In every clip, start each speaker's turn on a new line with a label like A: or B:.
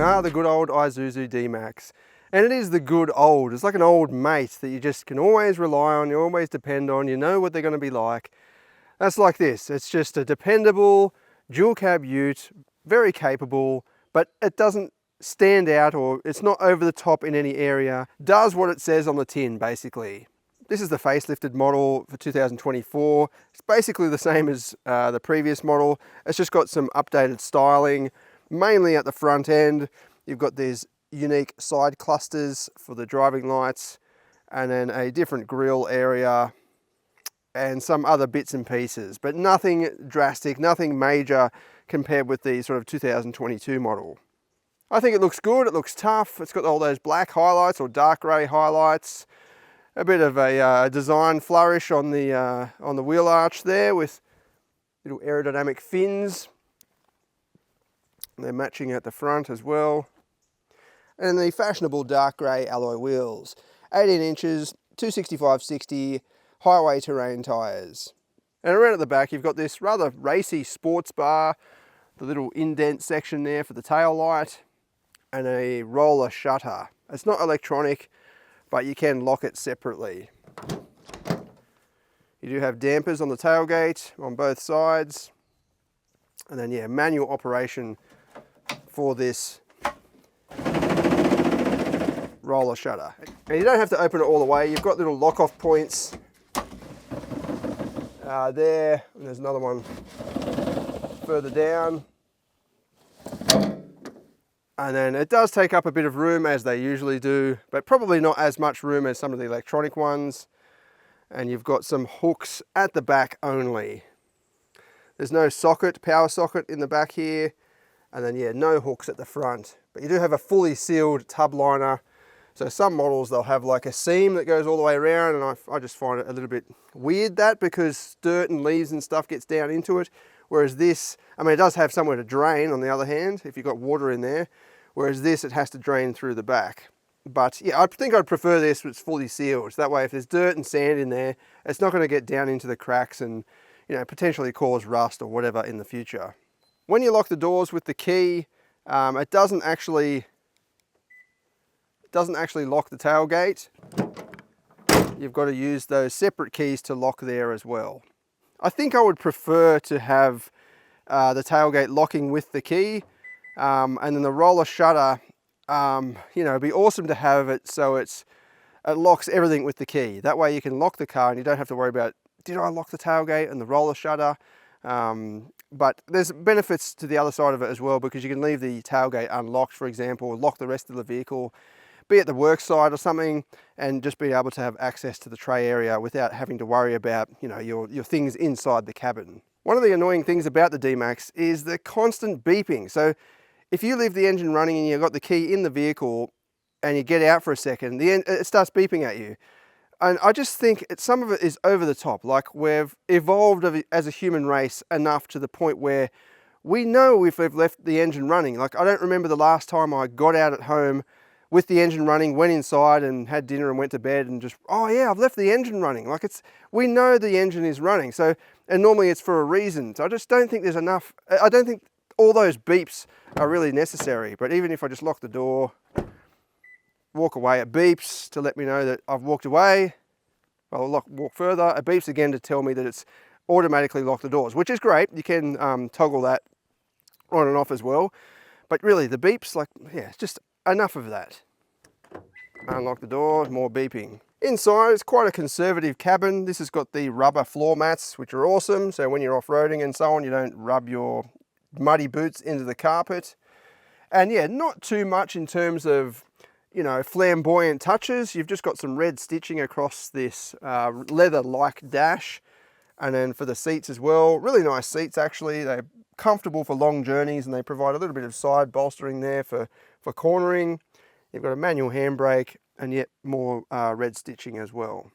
A: Ah, the good old Isuzu D-Max. And it is the good old. It's like an old mate that you just can always rely on, you always depend on, you know what they're going to be like. That's like this. It's just a dependable dual cab ute, very capable, but it doesn't stand out, or it's not over the top in any area. Does what it says on the tin, basically. This is the facelifted model for 2024. It's basically the same as the previous model. It's just got some updated styling, mainly at the front end. You've got these unique side clusters for the driving lights, and then a different grille area and some other bits and pieces, but nothing drastic, nothing major compared with the sort of 2022 model. I think it looks good, it looks tough. It's got all those black highlights or dark grey highlights. A bit of a design flourish on the wheel arch there with little aerodynamic fins. They're matching at the front as well. And the fashionable dark grey alloy wheels. 18 inches, 265/60 highway terrain tyres. And around at the back you've got this rather racy sports bar, the little indent section there for the tail light, and a roller shutter. It's not electronic, but you can lock it separately. You do have dampers on the tailgate on both sides. And then, yeah, manual operation for this roller shutter. And you don't have to open it all the way. You've got little lock-off points there, and there's another one further down. And then it does take up a bit of room, as they usually do, but probably not as much room as some of the electronic ones. And you've got some hooks at the back only. There's no socket, power socket in the back here. And then, yeah, no hooks at the front. But you do have a fully sealed tub liner. So some models, they'll have like a seam that goes all the way around, and I just find it a little bit weird, that, because dirt and leaves and stuff gets down into it. Whereas this, I mean, it does have somewhere to drain on the other hand, if you've got water in there. Whereas this, it has to drain through the back. But yeah, I think I'd prefer this when it's fully sealed. That way, if there's dirt and sand in there, it's not going to get down into the cracks and, you know, potentially cause rust or whatever in the future. When you lock the doors with the key, it doesn't actually lock the tailgate. You've got to use those separate keys to lock there as well. I think I would prefer to have the tailgate locking with the key, and then the roller shutter, you know, it'd be awesome to have it so it locks everything with the key. That way you can lock the car and you don't have to worry about, did I lock the tailgate and the roller shutter? But there's benefits to the other side of it as well, because you can leave the tailgate unlocked, for example, lock the rest of the vehicle, be at the work site or something, and just be able to have access to the tray area without having to worry about, you know, your things inside the cabin. One of the annoying things about the D-Max is the constant beeping. So if you leave the engine running and you've got the key in the vehicle and you get out for a second, it starts beeping at you. And I just think some of it is over the top. Like, we've evolved as a human race enough to the point where we know if we've left the engine running. Like, I don't remember the last time I got out at home with the engine running, went inside and had dinner and went to bed and just, oh yeah, I've left the engine running. Like, we know the engine is running. So, and normally it's for a reason. So I just don't think there's enough. I don't think all those beeps are really necessary. But even if I just lock the door, walk away, it beeps to let me know that I've walked away. I'll walk further, it beeps again to tell me that it's automatically locked the doors, which is great. You can toggle that on and off as well. But really, the beeps, like, yeah, it's just enough of that. Unlock the door, more beeping. Inside, it's quite a conservative cabin. This has got the rubber floor mats, which are awesome. So when you're off-roading and so on, you don't rub your muddy boots into the carpet. And yeah, not too much in terms of, you know, flamboyant touches. You've just got some red stitching across this leather-like dash. And then for the seats as well, really nice seats actually. They're comfortable for long journeys, and they provide a little bit of side bolstering there for cornering. You've got a manual handbrake and yet more red stitching as well.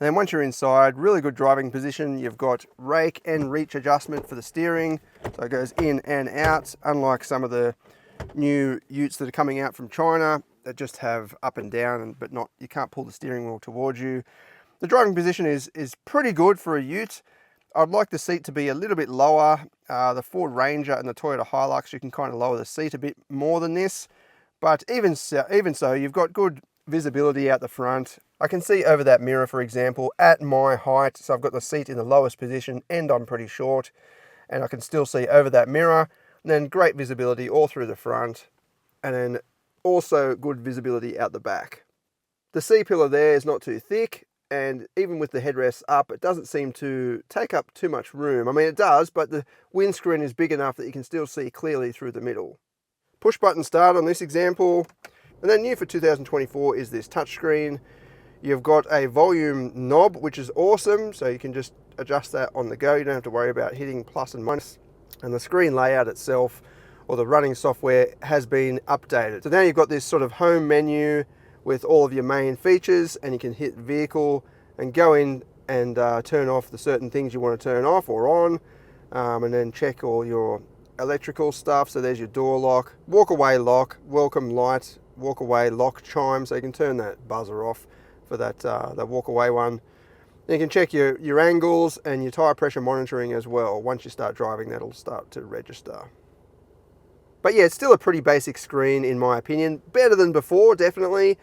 A: And then once you're inside, really good driving position. You've got rake and reach adjustment for the steering. So it goes in and out, unlike some of the new utes that are coming out from China that just have up and down, but not, you can't pull the steering wheel towards you. The driving position is pretty good for a ute. I'd like the seat to be a little bit lower. The Ford Ranger and the Toyota Hilux, you can kind of lower the seat a bit more than this. But even so, you've got good visibility out the front. I can see over that mirror, for example, at my height. So I've got the seat in the lowest position and I'm pretty short, and I can still see over that mirror. And then great visibility all through the front, and then also good visibility out the back. The C-pillar there is not too thick, and even with the headrests up, it doesn't seem to take up too much room. I mean, it does, but the windscreen is big enough that you can still see clearly through the middle. Push button start on this example. And then new for 2024 is this touchscreen. You've got a volume knob, which is awesome, so you can just adjust that on the go. You don't have to worry about hitting plus and minus. And the screen layout itself, or the running software, has been updated. So now you've got this sort of home menu with all of your main features, and you can hit vehicle and go in and turn off the certain things you want to turn off or on, and then check all your electrical stuff. So there's your door lock, walk away lock, welcome light, walk away lock chime, so you can turn that buzzer off for that walk away one. And you can check your angles and your tire pressure monitoring as well. Once you start driving, that'll start to register. But yeah, it's still a pretty basic screen in my opinion. Better than before, definitely.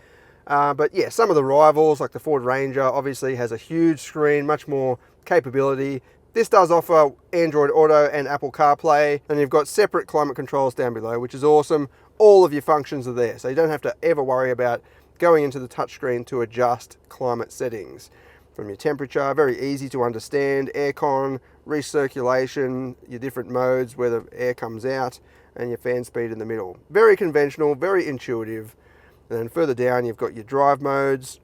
A: But yeah, some of the rivals, like the Ford Ranger, obviously has a huge screen, much more capability. This does offer Android Auto and Apple CarPlay, and you've got separate climate controls down below, which is awesome. All of your functions are there, so you don't have to ever worry about going into the touchscreen to adjust climate settings. From your temperature, very easy to understand, aircon, recirculation, your different modes where the air comes out, and your fan speed in the middle. Very conventional, very intuitive. And then further down, you've got your drive modes.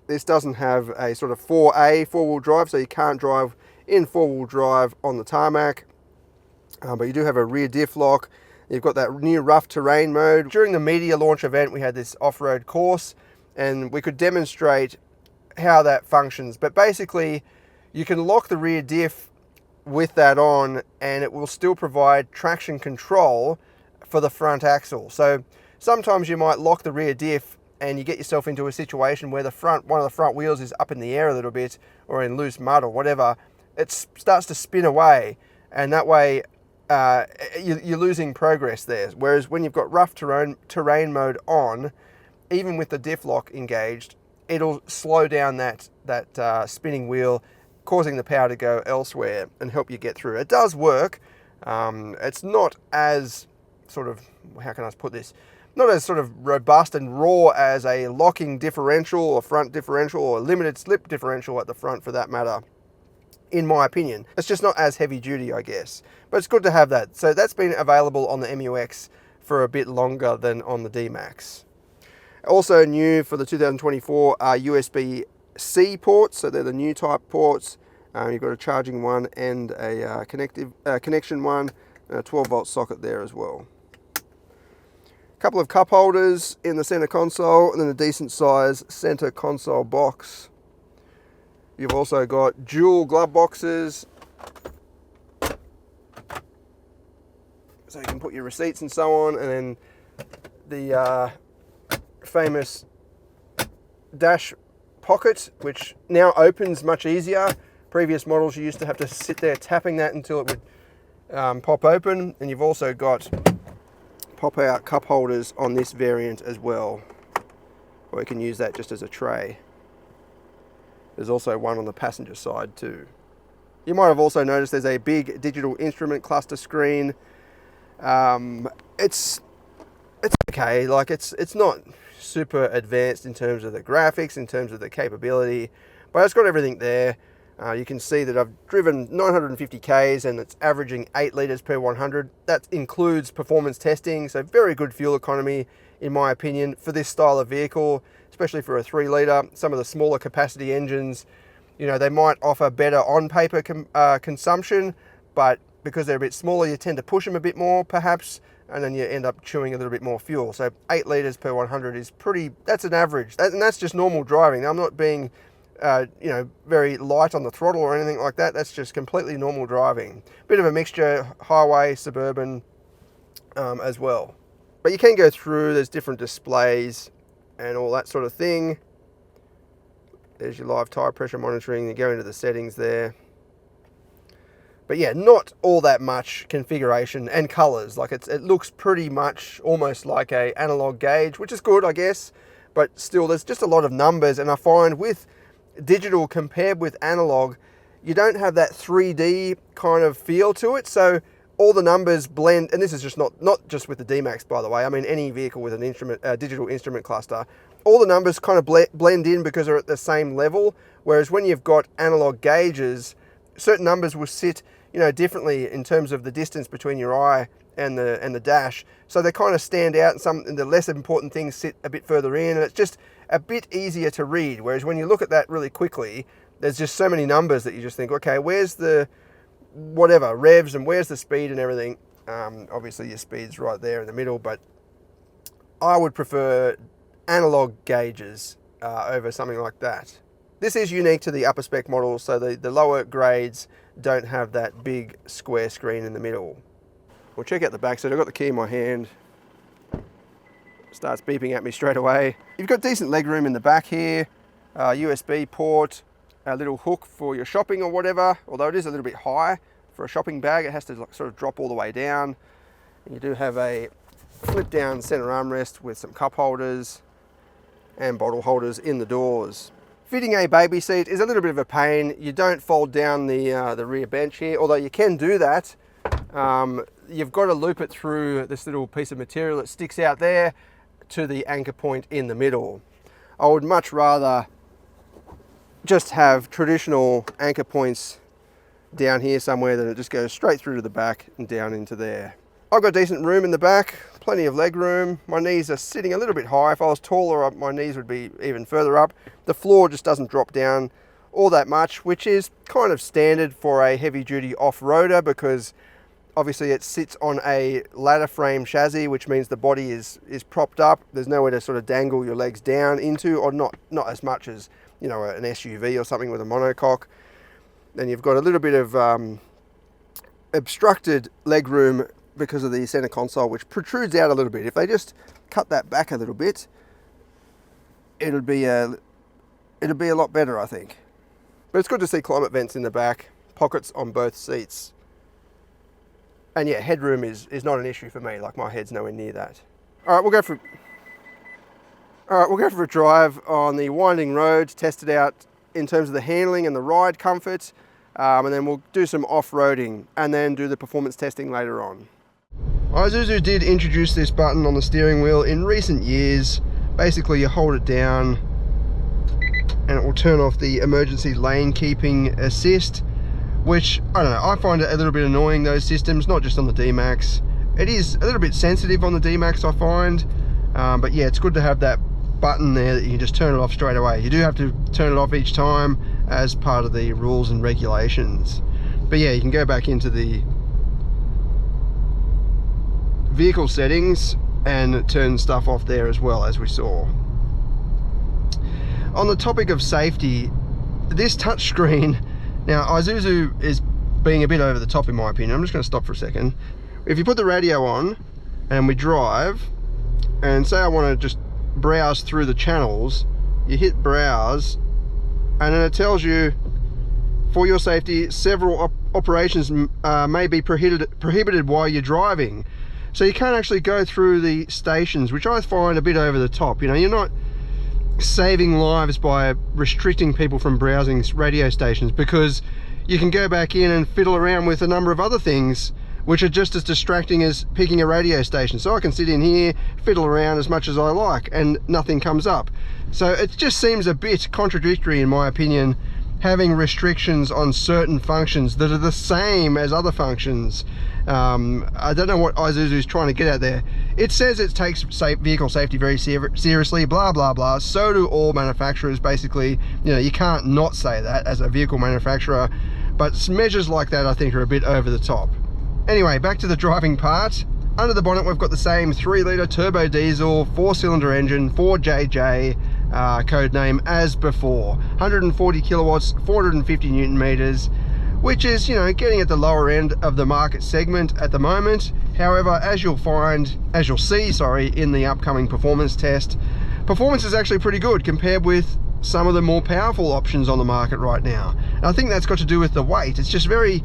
A: This doesn't have a sort of 4A, four-wheel drive, so you can't drive in four-wheel drive on the tarmac, but you do have a rear diff lock. You've got that new rough terrain mode. During the media launch event, we had this off-road course, and we could demonstrate how that functions. But basically, you can lock the rear diff with that on, and it will still provide traction control for the front axle. So sometimes you might lock the rear diff and you get yourself into a situation where one of the front wheels is up in the air a little bit, or in loose mud or whatever. It starts to spin away, and that way you're losing progress there. Whereas when you've got rough terrain mode on, even with the diff lock engaged, it'll slow down that spinning wheel, causing the power to go elsewhere and help you get through. It does work. It's not as sort of, how can I put this? Not as sort of robust and raw as a locking differential or front differential or limited slip differential at the front, for that matter, in my opinion. It's just not as heavy duty, I guess. But it's good to have that. So that's been available on the MU-X for a bit longer than on the D-Max. Also new for the 2024 are USB-C ports. So they're the new type ports. You've got a charging one and a connection one, and a 12-volt socket there as well. A couple of cup holders in the center console, and then a decent size center console box. You've also got dual glove boxes, so you can put your receipts and so on, and then the famous dash pocket, which now opens much easier. Previous models, you used to have to sit there tapping that until it would pop open. And you've also got pop-out cup holders on this variant as well, or you can use that just as a tray. There's also one on the passenger side too. You might have also noticed there's a big digital instrument cluster screen. It's okay, like it's not super advanced in terms of the graphics, in terms of the capability, but it's got everything there. You can see that I've driven 950 Ks and it's averaging 8 litres per 100. That includes performance testing, so very good fuel economy in my opinion for this style of vehicle, especially for a 3 litre. Some of the smaller capacity engines, you know, they might offer better on paper consumption, but because they're a bit smaller, you tend to push them a bit more perhaps, and then you end up chewing a little bit more fuel. So 8 litres per 100 is that's an average, and that's just normal driving. I'm not being you know, very light on the throttle or anything like that. That's just completely normal driving. Bit of a mixture, highway, suburban as well. But you can go through, there's different displays and all that sort of thing. There's your live tire pressure monitoring. You go into the settings there. But yeah, not all that much configuration and colors. Like it looks pretty much almost like a analog gauge, which is good, I guess. But still, there's just a lot of numbers. And I find with digital compared with analog, you don't have that 3D kind of feel to it. So all the numbers blend, and this is just not just with the D-Max, by the way. I mean, any vehicle with an digital instrument cluster, all the numbers kind of blend in because they're at the same level. Whereas when you've got analog gauges, certain numbers will sit, you know, differently in terms of the distance between your eye and the dash. So they kind of stand out, and the less important things sit a bit further in, and it's just a bit easier to read. Whereas when you look at that really quickly, there's just so many numbers that you just think, okay, where's the whatever revs and where's the speed and everything. Obviously your speed's right there in the middle, but I would prefer analog gauges over something like that. This is unique to the upper spec models, so the lower grades don't have that big square screen in the middle. We'll check out the back seat. I've got the key in my hand. Starts beeping at me straight away. You've got decent leg room in the back here, USB port, a little hook for your shopping or whatever, although it is a little bit high for a shopping bag. It has to sort of drop all the way down. And you do have a flip down center armrest with some cup holders and bottle holders in the doors. Fitting a baby seat is a little bit of a pain. You don't fold down the rear bench here, although you can do that. You've got to loop it through this little piece of material that sticks out there to the anchor point in the middle. I would much rather just have traditional anchor points down here somewhere than it just goes straight through to the back and down into there. I've got decent room in the back, plenty of leg room. My knees are sitting a little bit high. If I was taller, my knees would be even further up. The floor just doesn't drop down all that much, which is kind of standard for a heavy duty off-roader, because obviously it sits on a ladder frame chassis, which means the body is propped up. There's nowhere to sort of dangle your legs down into, or not as much as, you know, an SUV or something with a monocoque. Then you've got a little bit of obstructed leg room because of the center console, which protrudes out a little bit. If they just cut that back a little bit, it'll be a lot better, I think. But it's good to see climate vents in the back, pockets on both seats. And yeah, headroom is not an issue for me. Like, my head's nowhere near that. All right, we'll go for a drive on the winding road, test it out in terms of the handling and the ride comfort, and then we'll do some off-roading and then do the performance testing later on. Isuzu did introduce this button on the steering wheel in recent years. Basically, you hold it down and it will turn off the emergency lane keeping assist, which, I don't know, I find it a little bit annoying, those systems, not just on the D-Max. It is a little bit sensitive on the D-Max, I find, but yeah, it's good to have that button there that you can just turn it off straight away. You do have to turn it off each time as part of the rules and regulations. But yeah, you can go back into the vehicle settings and turn stuff off there as well, as we saw. On the topic of safety, this touchscreen, now Isuzu is being a bit over the top in my opinion. I'm just going to stop for a second. If you put the radio on and we drive, and say I want to just browse through the channels, you hit browse and then it tells you, for your safety, several operations may be prohibited while you're driving. So you can't actually go through the stations, which I find a bit over the top. You know, you're not saving lives by restricting people from browsing radio stations, because you can go back in and fiddle around with a number of other things which are just as distracting as picking a radio station. So I can sit in here, fiddle around as much as I like, and nothing comes up. So it just seems a bit contradictory, in my opinion, having restrictions on certain functions that are the same as other functions. I don't know what Isuzu is trying to get at there. It says it takes vehicle safety very seriously, blah, blah, blah. So do all manufacturers, basically. You know, you can't not say that as a vehicle manufacturer, but measures like that I think are a bit over the top. Anyway, back to the driving part. Under the bonnet, we've got the same 3-litre turbo diesel, 4-cylinder engine, 4JJ code name as before. 140 kilowatts, 450 newton meters, which is, you know, getting at the lower end of the market segment at the moment. However, as you'll see, in the upcoming performance test, performance is actually pretty good compared with some of the more powerful options on the market right now. And I think that's got to do with the weight. It's just very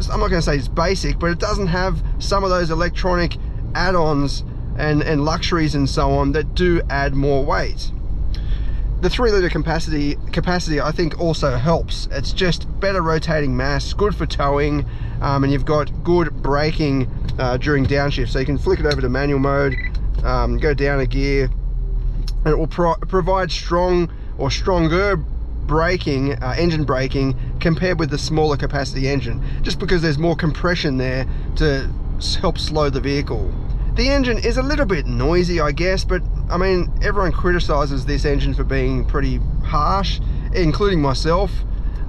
A: I'm not going to say it's basic, but it doesn't have some of those electronic add-ons and luxuries and so on that do add more weight. The 3 litre capacity I think also helps. It's just better rotating mass, good for towing, and you've got good braking during downshift. So you can flick it over to manual mode, go down a gear, and it will provide strong or stronger braking, engine braking, compared with the smaller capacity engine, just because there's more compression there to help slow the vehicle. The engine is a little bit noisy, I guess, but I mean, everyone criticizes this engine for being pretty harsh, including myself.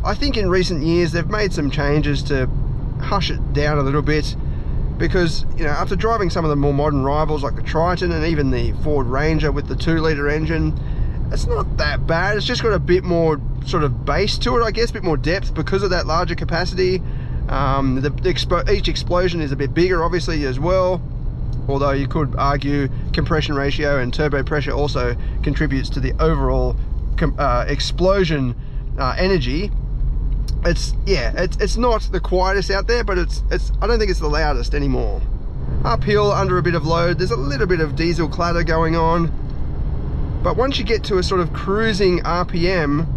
A: I think in recent years they've made some changes to hush it down a little bit, because, you know, after driving some of the more modern rivals like the Triton and even the Ford Ranger with the 2 litre engine, it's not that bad. It's just got a bit more sort of base to it, I guess, a bit more depth because of that larger capacity. Each explosion is a bit bigger, obviously, as well. Although you could argue compression ratio and turbo pressure also contributes to the overall explosion energy. It's not the quietest out there, but I don't think it's the loudest anymore. Uphill under a bit of load, there's a little bit of diesel clatter going on, but once you get to a sort of cruising RPM,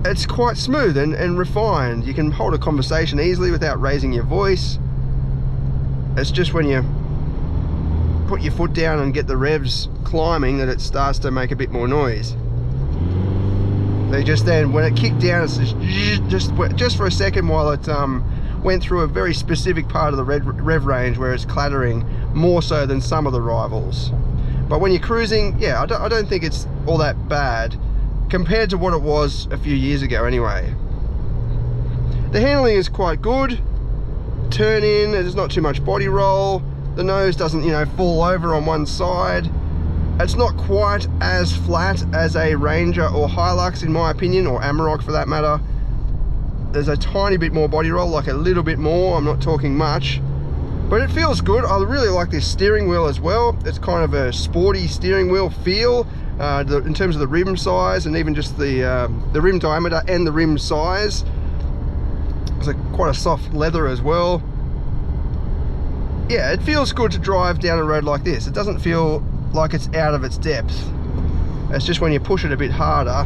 A: it's quite smooth and refined. You can hold a conversation easily without raising your voice. It's just when you put your foot down and get the revs climbing that it starts to make a bit more noise. They just then, when it kicked down, it's just for a second while it went through a very specific part of the rev range where it's clattering more so than some of the rivals. But when you're cruising, yeah, I don't think it's all that bad compared to what it was a few years ago anyway. The handling is quite good. Turn in, there's not too much body roll. The nose doesn't, you know, fall over on one side. It's not quite as flat as a Ranger or Hilux in my opinion, or Amarok for that matter. There's a tiny bit more body roll, like a little bit more, I'm not talking much. But it feels good. I really like this steering wheel as well. It's kind of a sporty steering wheel feel in terms of the rim size and even just the rim diameter and the rim size. It's quite a soft leather as well. Yeah, it feels good to drive down a road like this. It doesn't feel like it's out of its depth. It's just when you push it a bit harder,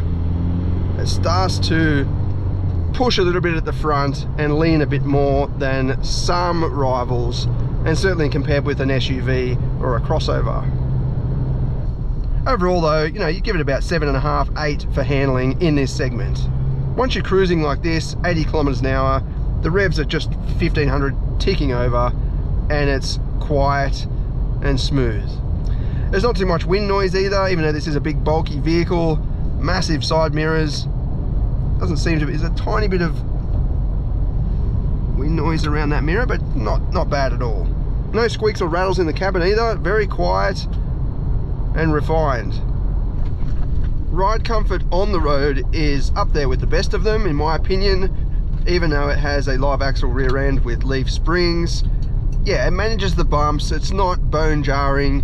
A: it starts to push a little bit at the front and lean a bit more than some rivals, and certainly compared with an SUV or a crossover. Overall though, you know, you give it about 7.5, 8 for handling in this segment. Once you're cruising like this, 80 kilometers an hour, the revs are just 1500 ticking over, and it's quiet and smooth. There's not too much wind noise either, even though this is a big bulky vehicle. Massive side mirrors. Doesn't seem to be, there's a tiny bit of wind noise around that mirror, but not bad at all. No squeaks or rattles in the cabin either, very quiet and refined. Ride comfort on the road is up there with the best of them in my opinion, even though it has a live axle rear end with leaf springs. Yeah, it manages the bumps, it's not bone jarring.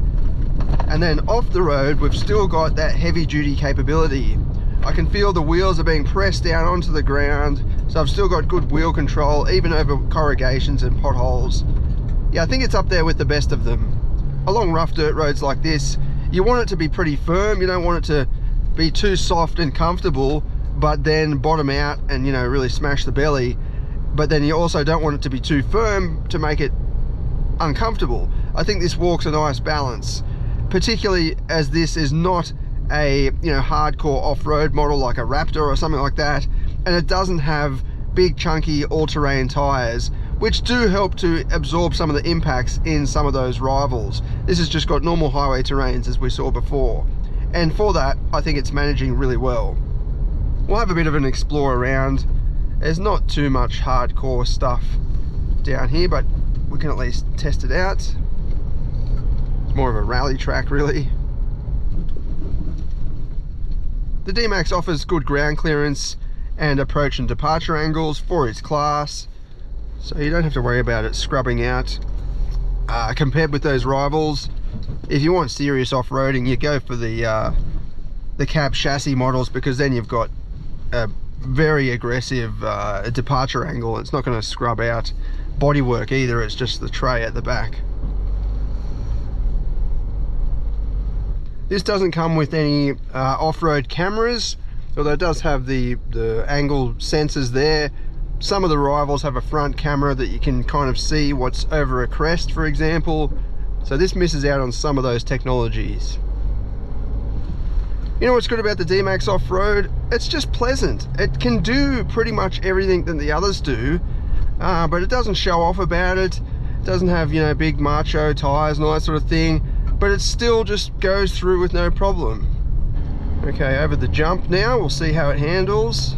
A: And then off the road, we've still got that heavy duty capability. I can feel the wheels are being pressed down onto the ground, so I've still got good wheel control, even over corrugations and potholes. Yeah, I think it's up there with the best of them. Along rough dirt roads like this, you want it to be pretty firm, you don't want it to be too soft and comfortable, but then bottom out and, you know, really smash the belly. But then you also don't want it to be too firm to make it uncomfortable. I think this walks a nice balance, particularly as this is not a, you know, hardcore off-road model like a Raptor or something like that, and it doesn't have big chunky all-terrain tires, which do help to absorb some of the impacts in some of those rivals. This has just got normal highway terrains as we saw before, and for that I think it's managing really well. We'll have a bit of an explore around. There's not too much hardcore stuff down here, but we can at least test it out. It's more of a rally track really. The D-Max offers good ground clearance and approach and departure angles for its class, so you don't have to worry about it scrubbing out. Compared with those rivals, if you want serious off-roading, you go for the cab chassis models, because then you've got a very aggressive departure angle. It's not going to scrub out bodywork either, it's just the tray at the back. This doesn't come with any off-road cameras, although it does have the angle sensors there. Some of the rivals have a front camera that you can kind of see what's over a crest, for example. So this misses out on some of those technologies. You know what's good about the D-Max off-road? It's just pleasant. It can do pretty much everything that the others do, but it doesn't show off about it. It doesn't have, you know, big macho tires and all that sort of thing, but it still just goes through with no problem. Okay, over the jump now, we'll see how it handles.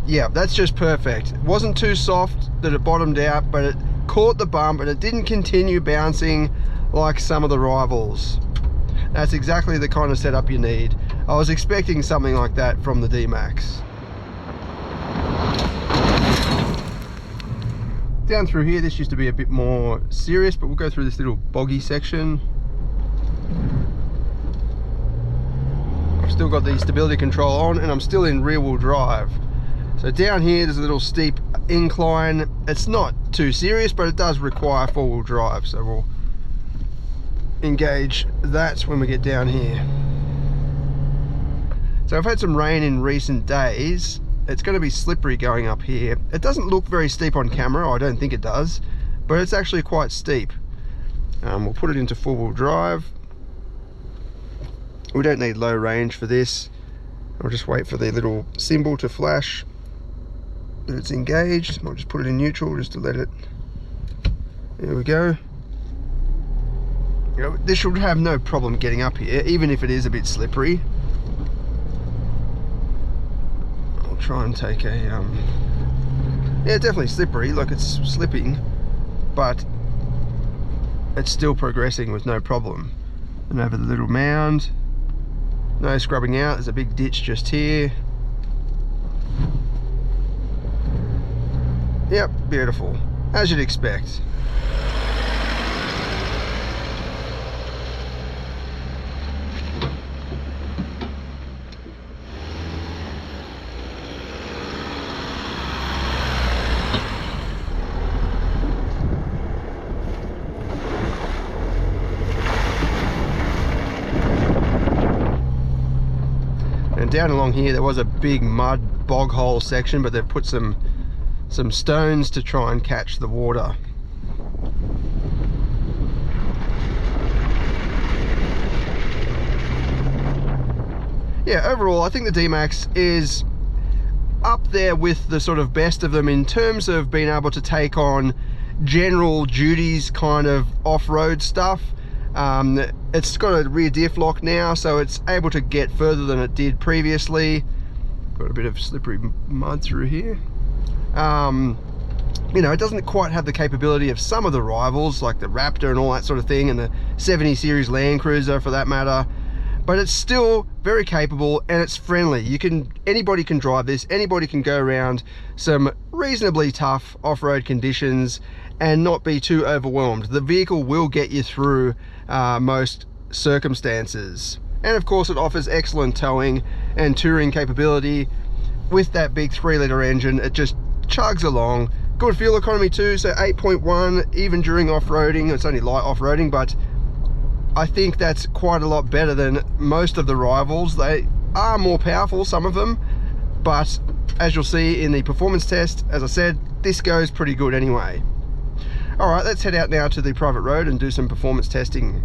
A: Yeah, that's just perfect. It wasn't too soft that it bottomed out, but it caught the bump and it didn't continue bouncing like some of the rivals. That's exactly the kind of setup you need. I was expecting something like that from the D-Max. Down through here, this used to be a bit more serious, but we'll go through this little boggy section. I've still got the stability control on and I'm still in rear-wheel drive. So down here there's a little steep incline. It's not too serious, but it does require four-wheel drive, so we'll engage that when we get down here. So I've had some rain in recent days. It's going to be slippery going up here. It doesn't look very steep on camera, I don't think it does, but it's actually quite steep. We'll put it into four-wheel drive. We don't need low range for this. I'll just wait for the little symbol to flash that it's engaged. I'll just put it in neutral just to let it, there we go. You know, this should have no problem getting up here, even if it is a bit slippery. I'll try and take a, yeah, definitely slippery, like it's slipping, but it's still progressing with no problem. And over the little mound, no scrubbing out, there's a big ditch just here. Yep, beautiful, as you'd expect. And down along here there was a big mud bog hole section, but they've put some stones to try and catch the water. Yeah, overall I think the D-Max is up there with the sort of best of them in terms of being able to take on general duties kind of off-road stuff. It's got a rear diff lock now, so it's able to get further than it did previously. Got a bit of slippery mud through here. You know, it doesn't quite have the capability of some of the rivals like the Raptor and all that sort of thing, and the 70 series Land Cruiser for that matter, but it's still very capable and it's friendly. Anybody can drive this, anybody can go around some reasonably tough off-road conditions and not be too overwhelmed. The vehicle will get you through most circumstances, and of course it offers excellent towing and touring capability. With that big 3-litre engine, it just chugs along. Good fuel economy too, so 8.1 even during off-roading. It's only light off-roading, but I think that's quite a lot better than most of the rivals. They are more powerful, some of them, but as you'll see in the performance test, as I said, this goes pretty good anyway. Alright, let's head out now to the private road and do some performance testing.